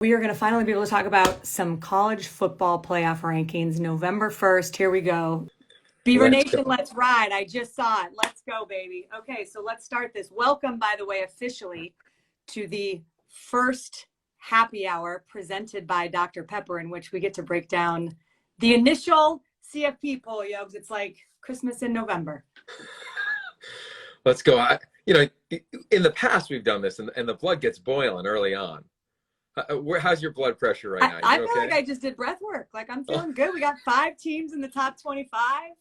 We are going to finally be able to talk about some college football playoff rankings. November 1st, here we go. Beaver Let's Nation, go. let's ride. I just saw it. Let's go, baby. Okay, so let's start this. Welcome, by the way, officially to the first happy hour presented by Dr. Pepper, in which we get to break down the initial CFP poll, Yogs. It's like Christmas in November. Let's go. In the past, we've done this, and the blood gets boiling early on. How's your blood pressure right now? I You feel okay? like I just did breath work. Like I'm feeling good. We got 5 teams in the top 25.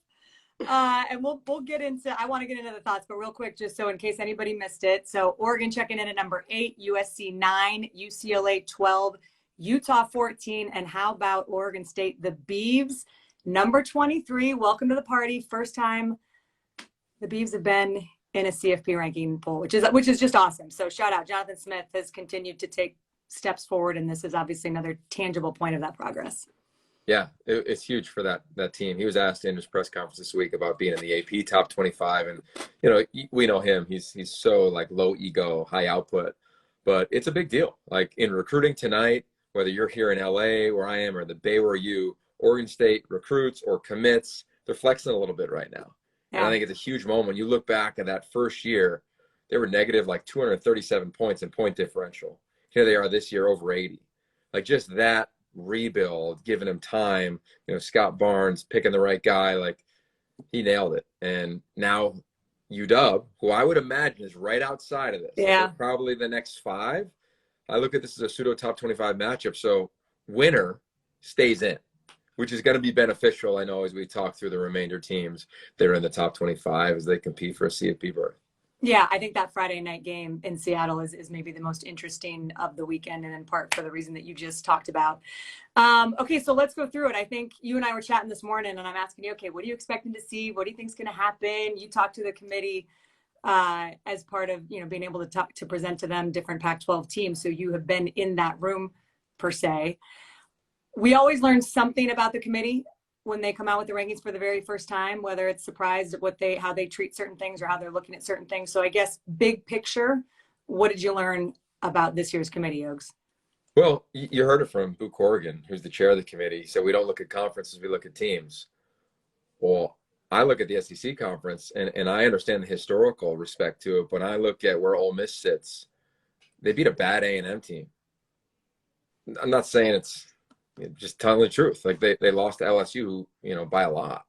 And we'll get into, I want to get into the thoughts, but real quick, just so in case anybody missed it. So Oregon checking in at number 8, USC 9, UCLA 12, Utah 14. And how about Oregon State, the Beavs, number 23. Welcome to the party. First time the Beavs have been in a CFP ranking poll, which is just awesome. So shout out. Jonathan Smith has continued to take steps forward, and this is obviously another tangible point of that progress. Yeah, it's huge for that team. He was asked in his press conference this week about being in the AP top 25, and we know him. He's so like low ego, high output, but it's a big deal. Like in recruiting tonight, whether you're here in LA where I am or the Bay where you, Oregon State recruits or commits, they're flexing a little bit right now. Yeah. And I think it's a huge moment. You look back at that first year, they were negative like 237 points in point differential. Here they are this year over 80. Like just that rebuild, giving him time, Scott Barnes picking the right guy, like he nailed it. And now UW, who I would imagine is right outside of this. Yeah. Like probably the next 5. I look at this as a pseudo top 25 matchup. So winner stays in, which is going to be beneficial, I know, as we talk through the remainder teams that are in the top 25 as they compete for a CFP berth. Yeah, I think that Friday night game in Seattle is maybe the most interesting of the weekend, and in part for the reason that you just talked about. Okay, so let's go through it. I think you and I were chatting this morning, and I'm asking you, okay, what are you expecting to see? What do you think is going to happen? You talked to the committee as part of being able to present to them different Pac-12 teams, so you have been in that room per se. We always learn something about the committee when they come out with the rankings for the very first time, whether it's surprised at how they treat certain things or how they're looking at certain things. So I guess big picture, what did you learn about this year's committee, Oaks? Well, you heard it from Boo Corrigan, who's the chair of the committee. So we don't look at conferences, we look at teams. Well, I look at the SEC conference, and I understand the historical respect to it. But when I look at where Ole Miss sits, they beat a bad A&M team. I'm not saying it's just telling the truth. Like they lost to LSU, by a lot.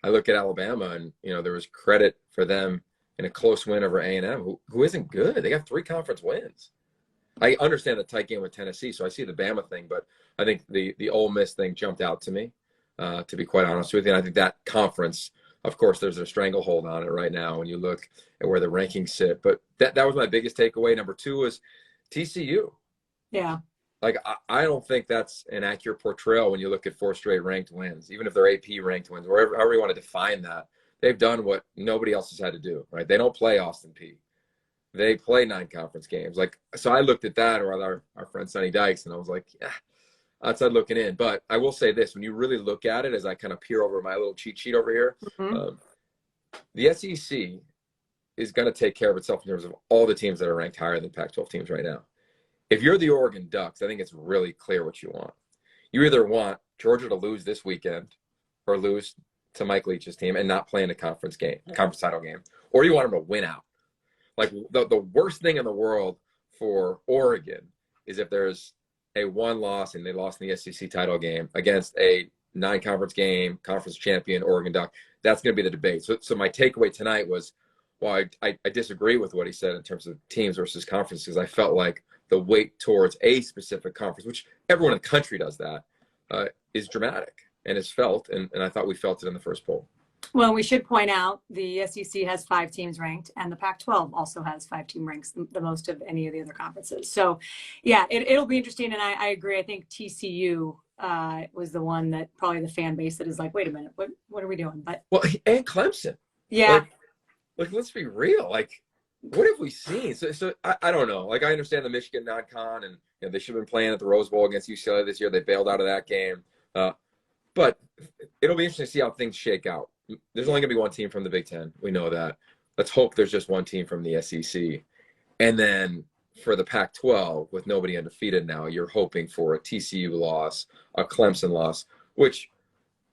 I look at Alabama, and there was credit for them in a close win over A&M, who isn't good. They got 3 conference wins. I understand the tight game with Tennessee, so I see the Bama thing, but I think the Ole Miss thing jumped out to me, to be quite honest with you. And I think that conference, of course, there's a stranglehold on it right now when you look at where the rankings sit. But that was my biggest takeaway. Number 2 was TCU. Yeah. Like, I don't think that's an accurate portrayal when you look at 4 straight ranked wins, even if they're AP ranked wins, however you want to define that. They've done what nobody else has had to do, right? They don't play Austin Peay. They play 9 conference games. So I looked at that with our friend Sonny Dykes, and I was like, yeah, outside looking in. But I will say this, when you really look at it, as I kind of peer over my little cheat sheet over here, the SEC is going to take care of itself in terms of all the teams that are ranked higher than Pac-12 teams right now. If you're the Oregon Ducks, I think it's really clear what you want. You either want Georgia to lose this weekend or lose to Mike Leach's team and not play in a conference title game, or you want them to win out. Like the worst thing in the world for Oregon is if there's a 1 loss and they lost in the SEC title game against a 9-conference game, conference champion Oregon Duck. That's going to be the debate. So my takeaway tonight was, well, I disagree with what he said in terms of teams versus conferences. I felt like the weight towards a specific conference, which everyone in the country does that, is dramatic and is felt. And I thought we felt it in the first poll. Well, we should point out the SEC has 5 teams ranked, and the Pac-12 also has 5 team ranks, the most of any of the other conferences. So, yeah, it'll be interesting, and I agree. I think TCU was the one that probably the fan base that is like, wait a minute, what are we doing? But and Clemson. Yeah. Like let's be real. Like, what have we seen? So I don't know. Like, I understand the Michigan non-con, and they should have been playing at the Rose Bowl against UCLA this year. They bailed out of that game. But it'll be interesting to see how things shake out. There's only going to be 1 team from the Big Ten. We know that. Let's hope there's just 1 team from the SEC. And then for the Pac-12, with nobody undefeated now, you're hoping for a TCU loss, a Clemson loss, which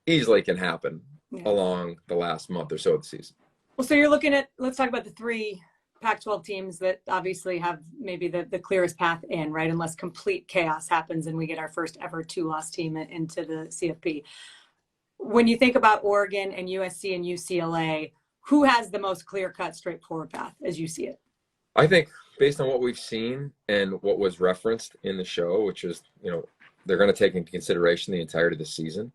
easily can happen along the last month or so of the season. Well, so you're looking at, let's talk about the 3 Pac-12 teams that obviously have maybe the clearest path in, right? Unless complete chaos happens and we get our first ever 2-loss team into the CFP. When you think about Oregon and USC and UCLA, who has the most clear-cut, straightforward path as you see it? I think based on what we've seen and what was referenced in the show, which is, they're going to take into consideration the entirety of the season.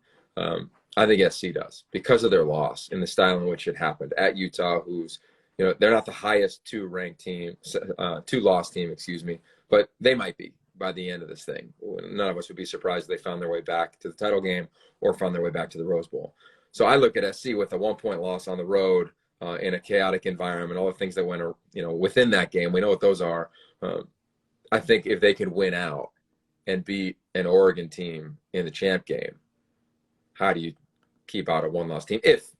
I think SC does, because of their loss in the style in which it happened at Utah, who's, they're not the highest 2-ranked team, 2-loss team, but they might be by the end of this thing. None of us would be surprised if they found their way back to the title game or found their way back to the Rose Bowl. So I look at SC with a 1-point loss on the road in a chaotic environment, all the things that went, within that game. We know what those are. I think if they can win out and beat an Oregon team in the champ game, how do you keep out a 1-loss team? If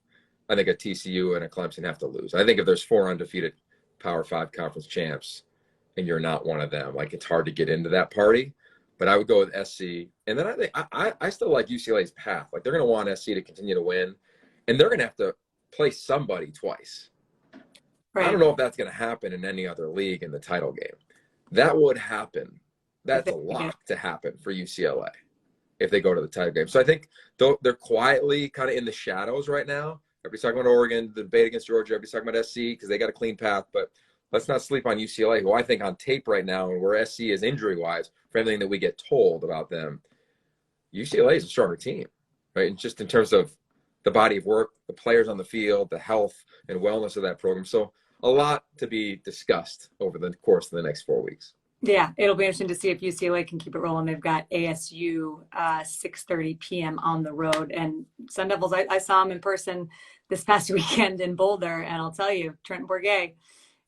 I think a TCU and a Clemson have to lose. I think if there's 4 undefeated Power 5 conference champs and you're not one of them, like, it's hard to get into that party. But I would go with SC. And then I think I still like UCLA's path. Like, they're going to want SC to continue to win, and they're going to have to play somebody twice. Right. I don't know if that's going to happen in any other league in the title game. That would happen. That's a lot to happen for UCLA if they go to the title game. So I think they're quietly kind of in the shadows right now. Everybody's talking about Oregon, the debate against Georgia. Everybody's talking about SC because they got a clean path. But let's not sleep on UCLA, who I think on tape right now, and where SC is injury-wise, for everything that we get told about them, UCLA is a stronger team, right? And just in terms of the body of work, the players on the field, the health and wellness of that program. So a lot to be discussed over the course of the next 4 weeks. Yeah, it'll be interesting to see if UCLA can keep it rolling. They've got ASU 6:30 p.m. on the road. And Sun Devils, I saw him in person this past weekend in Boulder. And I'll tell you, Trenton Bourguet,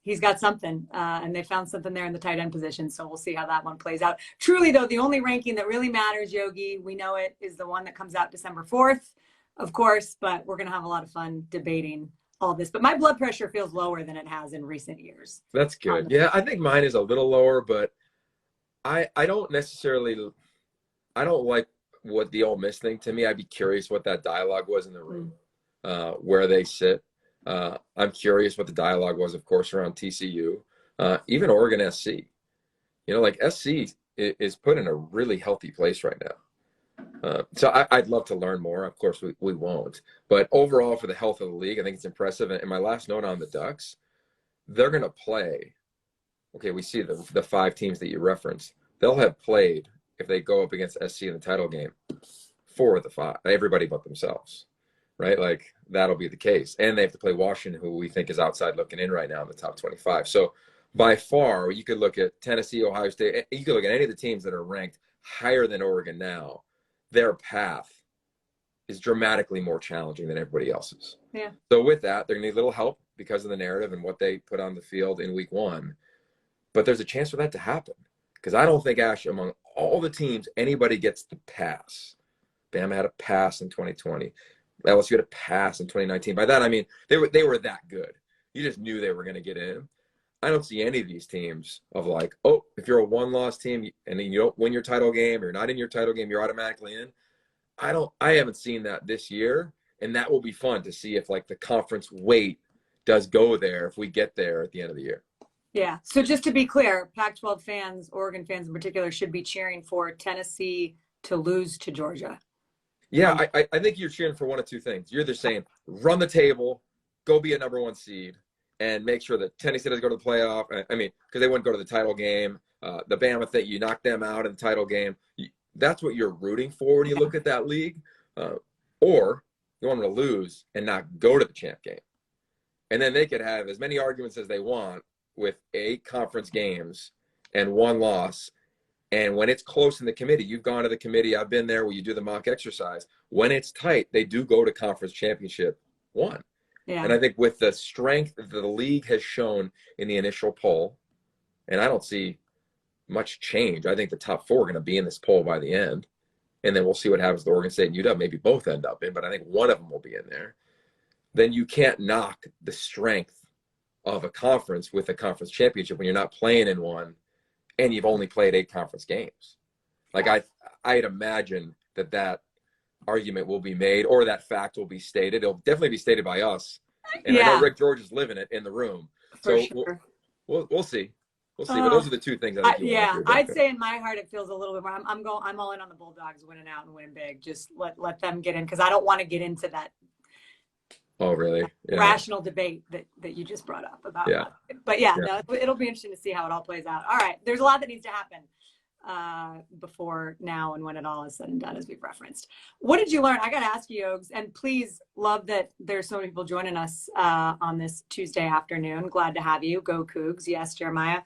he's got something. And they found something there in the tight end position. So we'll see how that one plays out. Truly, though, the only ranking that really matters, Yogi, we know it, is the one that comes out December 4th, of course. But we're going to have a lot of fun debating all this. But my blood pressure feels lower than it has in recent years. That's good. Yeah, I think mine is a little lower, but I don't like what the Ole Miss thing to me. I'd be curious what that dialogue was in the room, where they sit. I'm curious what the dialogue was, of course, around TCU, even Oregon SC. Like SC is put in a really healthy place right now. So I'd love to learn more. Of course, we won't. But overall, for the health of the league, I think it's impressive. And my last note on the Ducks, they're going to play. Okay, we see the 5 teams that you referenced. They'll have played, if they go up against SC in the title game, 4 of the 5, everybody but themselves, right? Like, that'll be the case. And they have to play Washington, who we think is outside looking in right now in the top 25. So by far, you could look at Tennessee, Ohio State. You could look at any of the teams that are ranked higher than Oregon now. Their path is dramatically more challenging than everybody else's. Yeah. So with that, they're going to need a little help because of the narrative and what they put on the field in week 1. But there's a chance for that to happen, because I don't think, Ash, among all the teams, anybody gets the pass. Bama had a pass in 2020. LSU had a pass in 2019. By that, I mean they were that good. You just knew they were going to get in. I don't see any of these teams of like, oh, if you're a 1-loss team and then you don't win your title game, or you're not in your title game, you're automatically in. I haven't seen that this year, and that will be fun to see if, like, the conference weight does go there if we get there at the end of the year. Yeah. So just to be clear, Pac-12 fans, Oregon fans in particular, should be cheering for Tennessee to lose to Georgia. Yeah, I think you're cheering for one of two things. You're either saying run the table, go be a number 1 seed, and make sure that Tennessee doesn't go to the playoff. I mean, because they wouldn't go to the title game. The Bama thing, you knock them out in the title game. That's what you're rooting for when you look at that league. Or you want them to lose and not go to the champ game. And then they could have as many arguments as they want with 8 conference games and 1 loss. And when it's close in the committee, you've gone to the committee, I've been there, where you do the mock exercise. When it's tight, they do go to conference championship 1. Yeah. And I think with the strength that the league has shown in the initial poll, and I don't see much change. I think the top 4 are going to be in this poll by the end. And then we'll see what happens to Oregon State and UW. Maybe both end up in, but I think one of them will be in there. Then you can't knock the strength of a conference with a conference championship when you're not playing in one and you've only played 8 conference games. Like I'd imagine that argument will be made, or that fact will be stated. It'll definitely be stated by us. And I know Rick George is living it in the room. For So sure. we'll see. We'll see. But those are the 2 things I think you want to hear about. I'd say in my heart it feels a little bit more. I'm all in on the Bulldogs winning out and winning big. Just let them get in, because I don't want to get into that. Oh, really? Yeah. Rational debate that you just brought up about. Yeah. But no, it'll be interesting to see how it all plays out. All right, there's a lot that needs to happen before now and when it all is said and done, as we've referenced. What did you learn? I got to ask you, Yogs, and please, love that there's so many people joining us on this Tuesday afternoon. Glad to have you. Go Cougs. Yes, Jeremiah.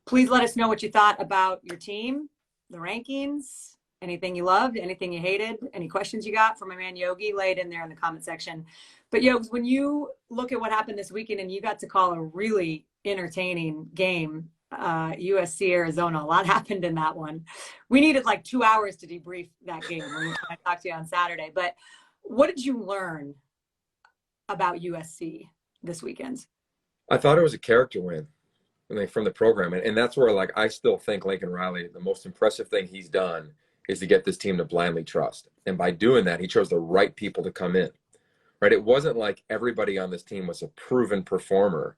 Please let us know what you thought about your team, the rankings, anything you loved, anything you hated, any questions you got from my man Yogi. Lay it in there in the comment section. But Yogs, when you look at what happened this weekend and you got to call a really entertaining game, USC Arizona, a lot happened in that one. We needed like 2 hours to debrief that game when I talked to you on Saturday. But what did you learn about USC this weekend? I thought it was a character win from the program. And that's where, like, I still think Lincoln Riley, the most impressive thing he's done is to get this team to blindly trust. And by doing that, he chose the right people to come in, right? It wasn't like everybody on this team was a proven performer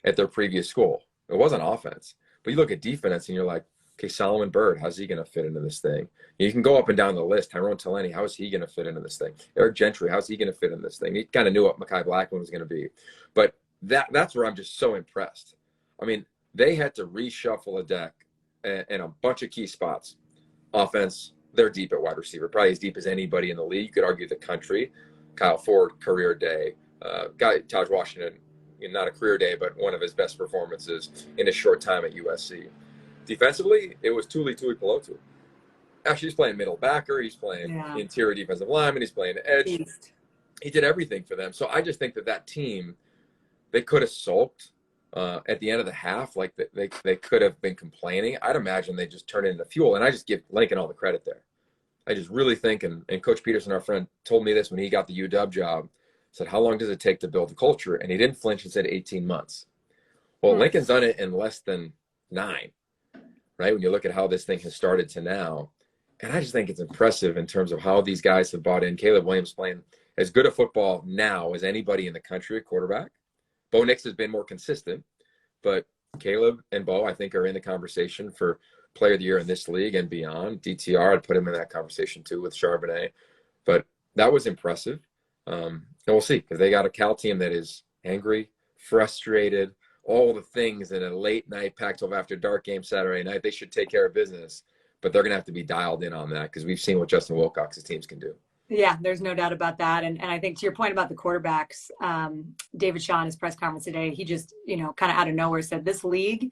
at their previous school. It wasn't offense. But you look at defense and you're like, okay, Solomon Byrd, how's he going to fit into this thing? You can go up and down the list. Tyrone Taleni, how is he going to fit into this thing? Eric Gentry, how's he going to fit in this thing? He kind of knew what Mekhi Blackman was going to be. But that's where I'm just so impressed. I mean, they had to reshuffle a deck in a bunch of key spots. Offense, they're deep at wide receiver, probably as deep as anybody in the league. You could argue the country. Kyle Ford, career day. Taj Washington, not a career day, but one of his best performances in his short time at USC. Defensively, it was Tuli Tuipulotu. Actually, he's playing middle backer. He's playing interior defensive lineman. He's playing edge. He did everything for them. So I just think that team, they could have sulked at the end of the half. Like they could have been complaining. I'd imagine they just turned it into fuel. And I just give Lincoln all the credit there. I just really think, and Coach Peterson, our friend, told me this when he got the UW job, said, how long does it take to build the culture? And he didn't flinch and said 18 months. Well, Lincoln's done it in less than 9, right? When you look at how this thing has started to now. And I just think it's impressive in terms of how these guys have bought in. Caleb Williams playing as good a football now as anybody in the country at quarterback. Bo Nix has been more consistent, but Caleb and Bo, I think, are in the conversation for player of the year in this league and beyond. DTR, I'd put him in that conversation too with Charbonnet. But that was impressive. And we'll see, because they got a Cal team that is angry, frustrated, all the things in a late night Pac-12 after dark game Saturday night. They should take care of business, but they're going to have to be dialed in on that, because we've seen what Justin Wilcox's teams can do. Yeah, there's no doubt about that. And I think to your point about the quarterbacks, David Shaw in his press conference today, he just, kind of out of nowhere said this league,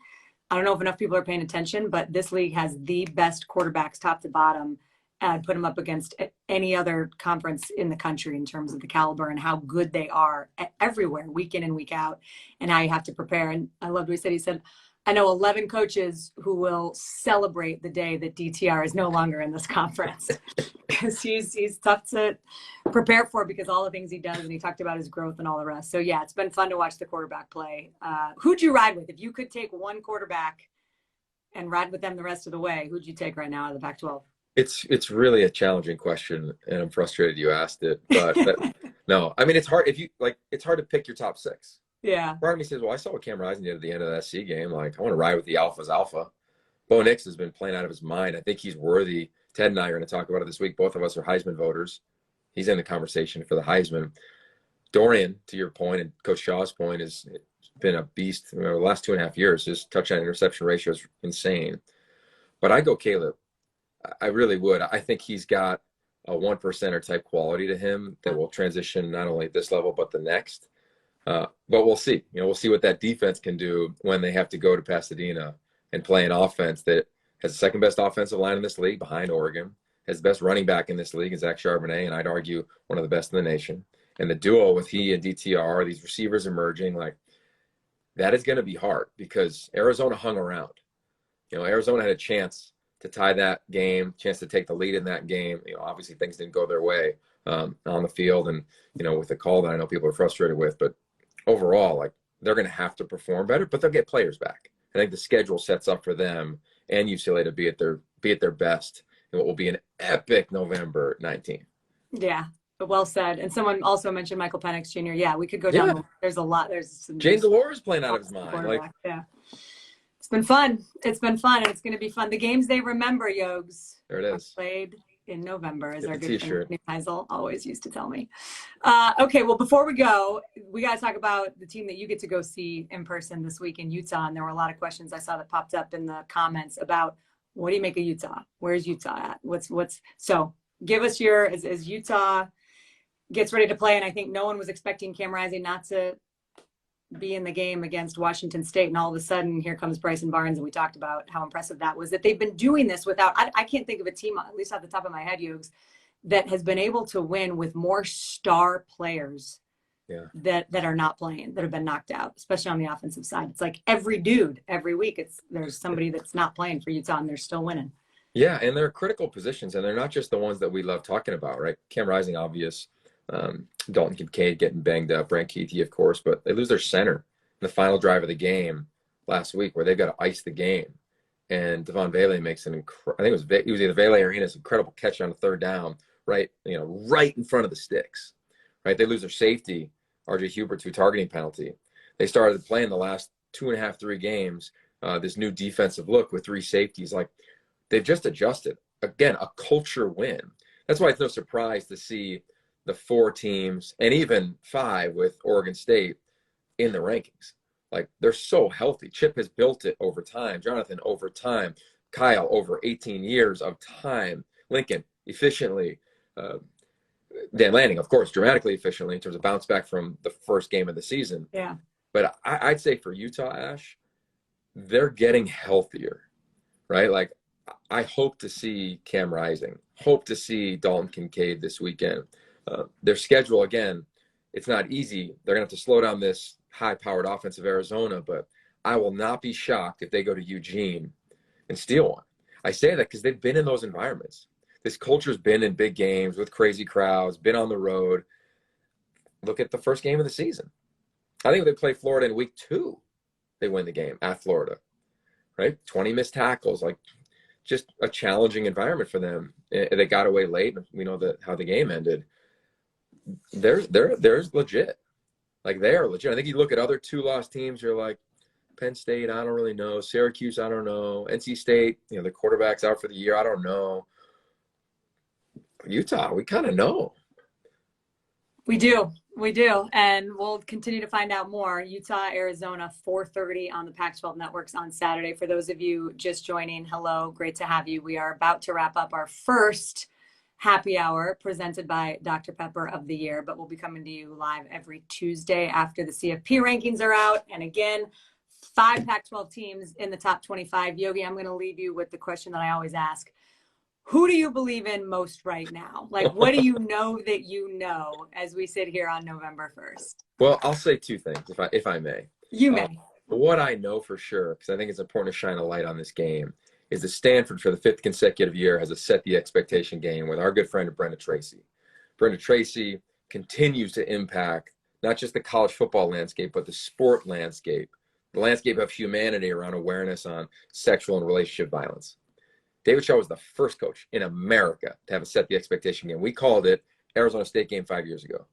I don't know if enough people are paying attention, but this league has the best quarterbacks top to bottom. And put them up against any other conference in the country in terms of the caliber and how good they are everywhere, week in and week out, and how you have to prepare. And I loved what he said. He said, I know 11 coaches who will celebrate the day that DTR is no longer in this conference, because he's tough to prepare for, because all the things he does, and he talked about his growth and all the rest. So yeah, it's been fun to watch the quarterback play. Who'd you ride with? If you could take one quarterback and ride with them the rest of the way, who'd you take right now out of the Pac-12? It's really a challenging question, and I'm frustrated you asked it. But no, I mean, it's hard it's hard to pick your top 6. Yeah. Part of me says, well, I saw what Cam Rising did at the end of that SC game. Like, I want to ride with the alpha's alpha. Bo Nix has been playing out of his mind. I think he's worthy. Ted and I are going to talk about it this week. Both of us are Heisman voters. He's in the conversation for the Heisman. Dorian, to your point, and Coach Shaw's point, has been a beast. The last 2.5 years, his touchdown interception ratio is insane. But I go Caleb. I really would. I think he's got a 1%er type quality to him that will transition not only at this level, but the next. But we'll see. We'll see what that defense can do when they have to go to Pasadena and play an offense that has the second best offensive line in this league behind Oregon, has the best running back in this league in Zach Charbonnet, and I'd argue one of the best in the nation. And the duo with he and DTR, these receivers emerging, like, that is going to be hard, because Arizona hung around. Arizona had a chance to tie that game, chance to take the lead in that game. Obviously things didn't go their way on the field, and with the call that I know people are frustrated with. But overall, like, they're going to have to perform better, but they'll get players back. I think the schedule sets up for them and UCLA to be at their best in what will be an epic November 19th. Yeah, well said. And someone also mentioned Michael Penix Jr. Yeah, we could go down. Yeah. There's a lot. Jane Delore is playing out of his mind. Like, yeah. It's been fun. It's been fun, and it's going to be fun. The games they remember, Yogs. There it is. Played in November, as our good T-shirt. friend Heisel always used to tell me. Okay, well, before we go, we got to talk about the team that you get to go see in person this week in Utah. And there were a lot of questions I saw that popped up in the comments about what do you make of Utah? Where's Utah at? So give us as Utah gets ready to play. And I think no one was expecting Cam Rising not to be in the game against Washington State, and all of a sudden here comes Bryson Barnes, and we talked about how impressive that was, that they've been doing this without, I can't think of a team, at least off the top of my head, Yogs, that has been able to win with more star players that are not playing, that have been knocked out, especially on the offensive side. It's like every week there's somebody that's not playing for Utah and they're still winning. Yeah, and they're critical positions, and they're not just the ones that we love talking about, right? Cam Rising, obvious. Dalton Kincaid getting banged up, Brant Keithy, of course, but they lose their center in the final drive of the game last week, where they've got to ice the game. And Devon Vele makes it was either Vele or Enos, incredible catch on the third down, right in front of the sticks, right? They lose their safety, RJ Hubert, to a targeting penalty. They started playing the last 2.5, 3 games, this new defensive look with 3 safeties. Like, they've just adjusted. Again, a culture win. That's why it's no surprise to see the 4 teams, and even 5 with Oregon State, in the rankings. Like, they're so healthy. Chip has built it over time. Jonathan, over time. Kyle, over 18 years of time. Lincoln, efficiently. Dan Lanning, of course, dramatically efficiently in terms of bounce back from the first game of the season. Yeah. But I'd say for Utah, Ash, they're getting healthier, right? Like, I hope to see Cam Rising. Hope to see Dalton Kincaid this weekend. Their schedule, again, it's not easy. They're going to have to slow down this high-powered offense of Arizona, but I will not be shocked if they go to Eugene and steal one. I say that because they've been in those environments. This culture's been in big games with crazy crowds, been on the road. Look at the first game of the season. I think if they play Florida in week 2, they win the game at Florida, right? 20 missed tackles, like, just a challenging environment for them. They got away late. We know how the game ended. There's legit. Like, they are legit. I think you look at other 2-loss teams, you're like, Penn State, I don't really know. Syracuse, I don't know. NC State, the quarterback's out for the year. I don't know. Utah, we kind of know. We do. And we'll continue to find out more. Utah, Arizona, 4:30 on the Pac-12 networks on Saturday. For those of you just joining, hello, great to have you. We are about to wrap up our first happy hour presented by Dr. Pepper of the year, but we'll be coming to you live every Tuesday after the CFP rankings are out. And again, 5 Pac-12 teams in the top 25. Yogi, I'm going to leave you with the question that I always ask. Who do you believe in most right now? Like, what do you know that you know as we sit here on November 1st? Well, I'll say 2 things, if I may. You may. What I know for sure, because I think it's important to shine a light on this game, is that Stanford, for the 5th consecutive year, has a set the expectation game with our good friend Brenda Tracy. Brenda Tracy continues to impact not just the college football landscape, but the sport landscape, the landscape of humanity around awareness on sexual and relationship violence. David Shaw was the first coach in America to have a set the expectation game. We called it Arizona State game 5 years ago.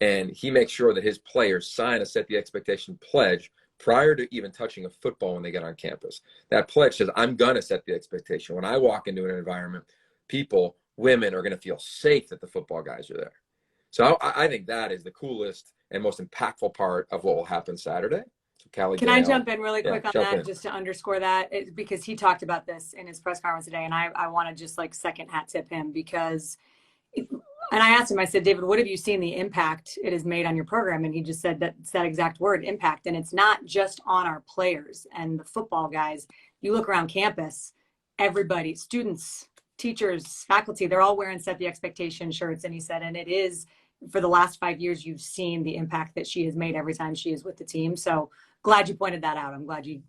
And he makes sure that his players sign a set the expectation pledge prior to even touching a football when they get on campus. That pledge says, I'm going to set the expectation. When I walk into an environment, women are going to feel safe that the football guys are there. So I think that is the coolest and most impactful part of what will happen Saturday. So Can I jump in really quick on that, just to underscore that? Because he talked about this in his press conference today, and I want to just second hat tip him because and I asked him, I said, David, what have you seen the impact it has made on your program? And he just said that's that exact word, impact. And it's not just on our players and the football guys. You look around campus, everybody, students, teachers, faculty, they're all wearing set the expectation shirts. And he said, and it is, for the last 5 years, you've seen the impact that she has made every time she is with the team. So glad you pointed that out. I'm glad you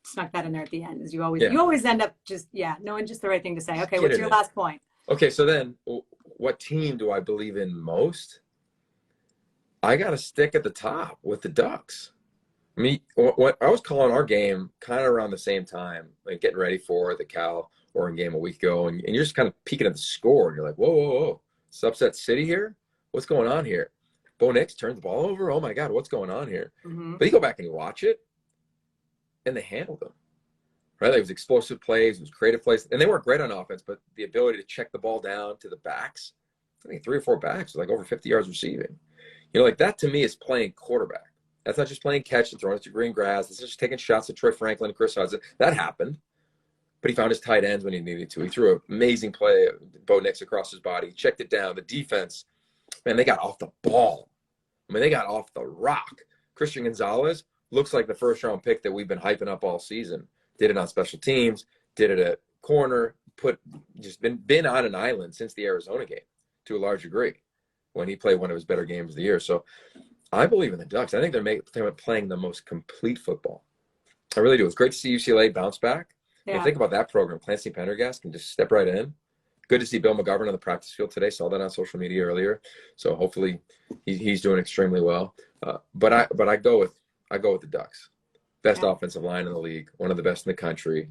snuck that in there at the end, as you always end up just, knowing just the right thing to say. Okay, what's your last point? Okay, so then what team do I believe in most? I got to stick at the top with the Ducks. What I was calling our game kind of around the same time, like getting ready for the Cal Oregon game a week ago, and you're just kind of peeking at the score, and you're like, whoa, whoa, whoa, it's upset city here? What's going on here? Bo Nix turns the ball over. Oh my God, what's going on here? Mm-hmm. But you go back and you watch it, and they handled them. Right? It was explosive plays, it was creative plays, and they weren't great on offense, but the ability to check the ball down to the backs, I think 3 or 4 backs, like over 50 yards receiving. Like that to me is playing quarterback. That's not just playing catch and throwing it to green grass. It's just taking shots at Troy Franklin and Chris Hudson. That happened, but he found his tight ends when he needed to. He threw an amazing play, Bo Nix across his body. He checked it down. The defense, man, they got off the ball. I mean, they got off the rock. Christian Gonzalez looks like the first-round pick that we've been hyping up all season. Did it on special teams, did it at corner, been on an island since the Arizona game to a large degree when he played one of his better games of the year. So I believe in the Ducks. I think they're playing the most complete football. I really do. It's great to see UCLA bounce back. Yeah. And think about that program. Clancy Pendergast can just step right in. Good to see Bill McGovern on the practice field today. Saw that on social media earlier. So hopefully he's doing extremely well. But I go with the Ducks. Best offensive line in the league, one of the best in the country.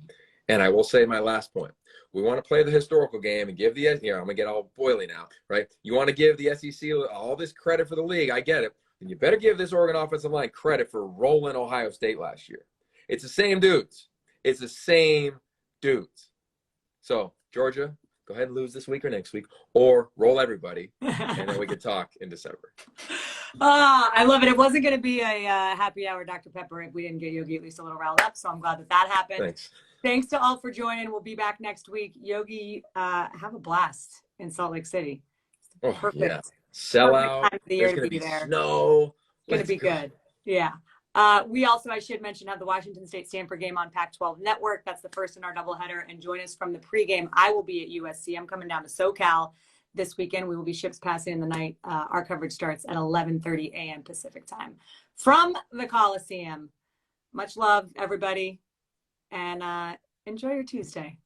And I will say my last point. We want to play the historical game and give I'm going to get all boily now, right? You want to give the SEC all this credit for the league. I get it. And you better give this Oregon offensive line credit for rolling Ohio State last year. It's the same dudes. It's the same dudes. So, Georgia, go ahead and lose this week or next week, or roll everybody, and then we can talk in December. I love it. It wasn't going to be a happy hour Dr. Pepper if we didn't get Yogi at least a little riled up, so I'm glad that happened. Thanks to all for joining. We'll be back next week. Yogi, have a blast in Salt Lake City. Oh, Perfect. Yeah. Sell out. Time of the year to be there. Snow. It's going to be good. Yeah. We also, I should mention, have the Washington State-Stanford game on Pac-12 Network. That's the first in our doubleheader. And join us from the pregame. I will be at USC. I'm coming down to SoCal this weekend. We will be ships passing in the night. Our coverage starts at 11:30 a.m. Pacific time from the Coliseum. Much love, everybody, and enjoy your Tuesday.